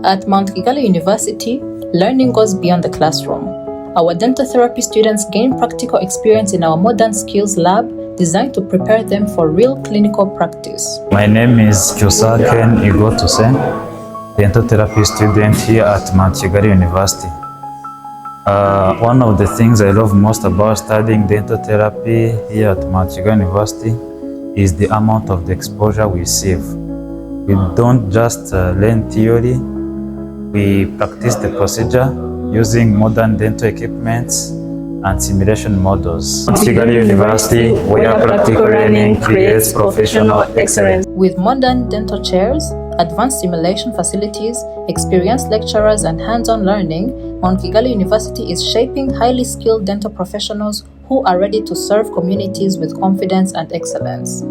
At Mount Kigali University, learning goes beyond the classroom. Our dental therapy students gain practical experience in our modern skills lab designed to prepare them for real clinical practice. My name is Kyosaken Igotuse, dental therapy student here at Mount Kigali University. One of the things I love most about studying dental therapy here at Mount Kigali University is the amount of the exposure we receive. We don't just learn theory, we practice the procedure using modern dental equipments and simulation models. Mount Kigali University, where practical learning creates professional excellence. With modern dental chairs, advanced simulation facilities, experienced lecturers, and hands-on learning, Mount Kigali University is shaping highly skilled dental professionals who are ready to serve communities with confidence and excellence.